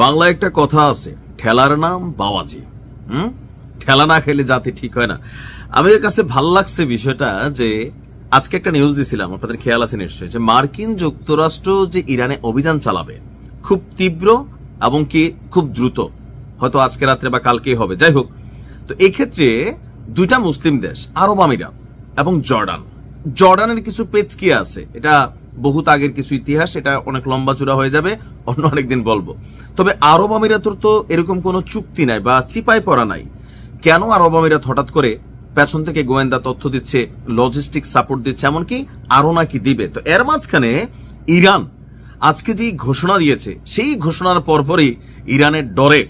বাংলায় একটা কথা আছে, ঠেলার নাম বাওয়াজি। ঠেলা না খেলে জাতি ঠিক হয় না। আমার কাছে ভাল লাগছে বিষয়টা যে আজকে একটা নিউজ দিছিলাম, আপনাদের খেয়াল আছে নিশ্চয়ই, যে মার্কিন যুক্তরাষ্ট্র যে ইরানে অভিযান চালাবে খুব তীব্র এবং কি খুব দ্রুত, হয়তো আজকে রাত্রে বা কালকেই হবে, যাই হোক। তো এক্ষেত্রে দুইটা মুসলিম দেশ, আরব আমিরাত এবং জর্ডানের কিছু পেচকি আছে, এটা বহুত আগের কিছু ইতিহাস, এটা অনেক লম্বা চূড়া হয়ে যাবে, অন্য অনেকদিন বলবো। তবে আরব আমিরাতের তো এরকম কোনো চুক্তি নাই বা চিপাই পড়া নাই। কেন আরব আমিরাত হঠাৎ করে পেছন থেকে গোয়েন্দা তথ্য দিচ্ছে, লজিস্টিক সাপোর্ট দিচ্ছে, এমনকি আরো নাকি দিবে? তো এর মাঝখানে ইরান আজকে যে ঘোষণা দিয়েছে, সেই ঘোষণার পরপরই ইরানের ডরে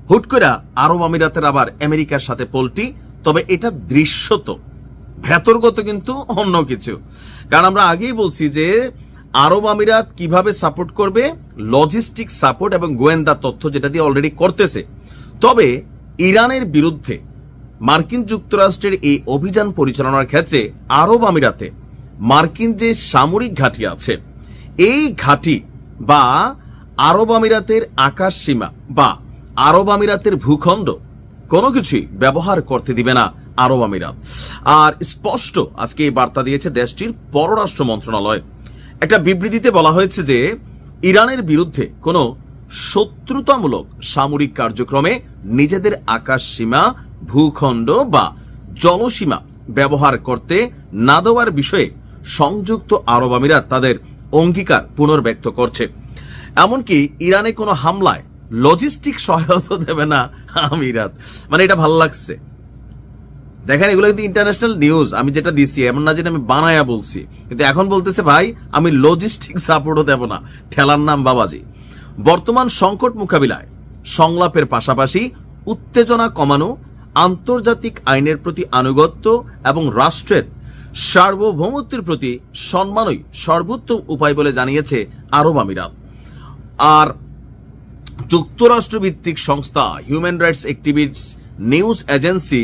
হুট করে আরব আমিরাতের আবার আমেরিকার সাথে পল্টি। তবে এটা দৃশ্যত, ভেতরগত কিন্তু অন্য কিছু। কারণ আমরা আগেই বলছি যে আরব আমিরাত কিভাবে সাপোর্ট করবে, লজিস্টিক সাপোর্ট এবং গোয়েন্দা তথ্য যেটা দিয়ে অলরেডি করতেছে। তবে ইরানের বিরুদ্ধে মার্কিন যুক্তরাষ্ট্রের এই অভিযান পরিচালনার ক্ষেত্রে আরব আমিরাতে মার্কিন যে সামরিক ঘাঁটি আছে, এই ঘাঁটি বা আরব আমিরাতের আকাশ সীমা বা আরব আমিরাতের ভূখণ্ড কোনো কিছুই ব্যবহার করতে দিবে না আরব আমিরাত। আর স্পষ্ট আজকে এই বার্তা দিয়েছে দেশটির পররাষ্ট্র মন্ত্রণালয়। একটা বিবৃতিতে বলা হয়েছে যে ইরানের বিরুদ্ধে কোনো শত্রুতামূলক সামরিক কার্যক্রমে নিজেদের আকাশ সীমা, ভূখণ্ড বা জলসীমা ব্যবহার করতে না দেওয়ার বিষয়ে সংযুক্ত আরব আমিরাত তাদের অঙ্গীকার পুনর্ব্যক্ত করছে। এমনকি ইরানে কোনো হামলায় লজিস্টিক সহায়তা দেবে না আমিরাত। মানে এটা ভালো লাগছে। দেখেন, এগুলো কিন্তু ইন্টারন্যাশনাল নিউজ। আমি যেটা দিছি এমন না যে আমি বানায়া বলছি, কিন্তু এখন বলতেছে ভাই আমি লজিস্টিক সাপোর্টও দেব না, ঠেলার নাম বাবাজি। বর্তমান সংকট মোকাবিলায় সংলাপের পাশাপাশি উত্তেজনা কমানো, আন্তর্জাতিক আইনের প্রতি আনুগত্য এবং রাষ্ট্রের সার্বভৌমত্বের প্রতি সম্মানই সর্বোত্তম উপায় বলে জানিয়েছে আরব আমিরাত। আর যুক্তরাষ্ট্র ভিত্তিক সংস্থা human rights activist news agency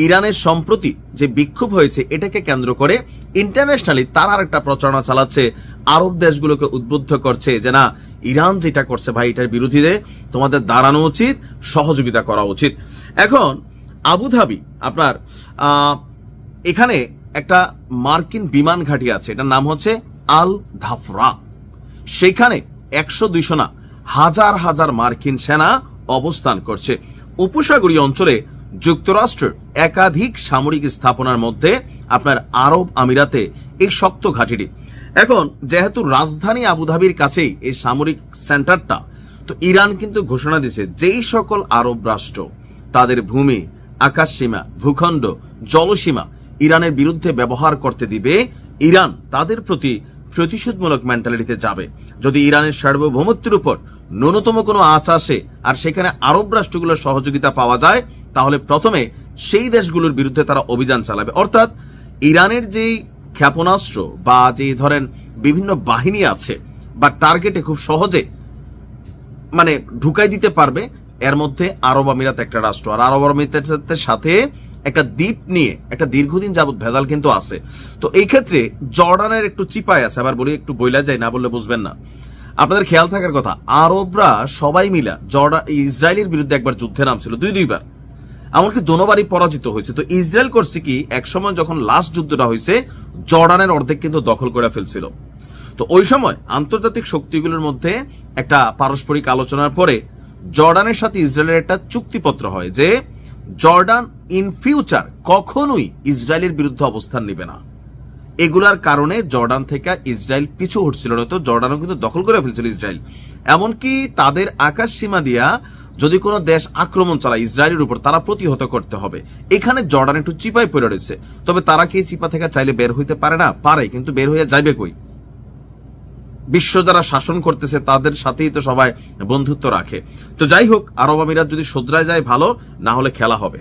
ইরানের সম্প্রতি যে বিক্ষোভ হয়েছে এটাকে কেন্দ্র করে ইন্টারন্যাশনালি তার আর একটা প্রচারণা চালাচ্ছে, আরব দেশগুলোকে উদ্বুদ্ধ করছে যে না, ইরান যেটা করছে ভাই এটার বিরোধীতে তোমাদের দাঁড়ানো উচিত, সহযোগিতা করা উচিত। এখন আবুধাবি, আপনার এখানে একটা মার্কিন বিমান ঘাঁটি আছে, এটার নাম হচ্ছে আল ধাফরা। সেখানে 100-200 না, হাজার হাজার মার্কিন সেনা অবস্থান করছে। উপসাগরীয় অঞ্চলে যুক্তরাষ্ট্রের একাধিক সামরিক স্থাপনার মধ্যে আপনার আরব আমিরাতে এই শক্ত ঘাঁটিটি। এখন যেহেতু রাজধানী আবুধাবির কাছেই এই সামরিক সেন্টারটা, তো ইরান কিন্তু ঘোষণা দিয়েছে যেই সকল আরব রাষ্ট্র তাদের ভূমি, আকাশ সীমা, ভূখণ্ড, জলসীমা ইরানের বিরুদ্ধে ব্যবহার করতে দিবে, ইরান তাদের প্রতি প্রতিশোধমূলক মেন্টালিটিতে যাবে। যদি ইরানের সার্বভৌমত্বের উপর ন্যূনতম কোনো আঁচ আসে আর সেখানে আরব রাষ্ট্রগুলোর সহযোগিতা পাওয়া যায়, তাহলে প্রথমে সেই দেশগুলোর বিরুদ্ধে তারা অভিযান চালাবে। অর্থাৎ ইরানের যেই ক্ষেপণাস্ত্র বা যে ধরেন বিভিন্ন বাহিনী আছে বা টার্গেটে খুব সহজে মানে ঢুকাই দিতে পারবে, এর মধ্যে আরব আমিরাত একটা রাষ্ট্র। আর আরব আমিরাতের সাথে একটা দ্বীপ নিয়ে একটা দীর্ঘদিন যাবত ভেজাল কিন্তু আছে। তো এই ক্ষেত্রে জর্ডানের একটু চিপায় আছে। আবার বলি, একটু বইলা যায়, না বললে বুঝবেন না। আপনাদের খেয়াল থাকার কথা, আরবরা সবাই মিলা ইসরায়েলের বিরুদ্ধে একবার যুদ্ধে নামছিল, দুইবার, এমনকি দোনোবারই পরাজিত হয়েছে। তো ইসরায়েল করছে কি, একসময় যখন লাস্ট যুদ্ধটা হয়েছে জর্ডানের অর্ধেক কিন্তু দখল করে ফেলছিল। তো ওই সময় আন্তর্জাতিক শক্তিগুলোর মধ্যে একটা পারস্পরিক আলোচনার পরে জর্ডানের সাথে ইসরায়েলের একটা চুক্তিপত্র হয় যে জর্ডান ইন ফিউচার কখনোই ইসরায়েলের বিরুদ্ধে অবস্থান নেবে না। এগুলার কারণে জর্ডান থেকে ইসরায়েল পিছু হটছিল না, তো জর্ডানও কিন্তু দখল করে ফেলছিল ইসরায়েল। এমনকি তাদের আকাশ সীমা দিয়া যদি কোনো দেশ আক্রমণ চালায় ইসরায়েলের উপর, তারা প্রতিহত করতে হবে। এখানে জর্ডান একটু চিপায় পড়ে রয়েছে। তবে তারা কি চিপা থেকে চাইলে বের হইতে পারে না? পারে, কিন্তু বের হয়ে যাইবে কই? বিশ্ব যারা শাসন করতেছে তাদের সাথেই তো সবাই বন্ধুত্ব রাখে। তো যাই হোক, আরব আমিরাত যদি শুধরায় যায় ভালো, না হলে খেলা হবে।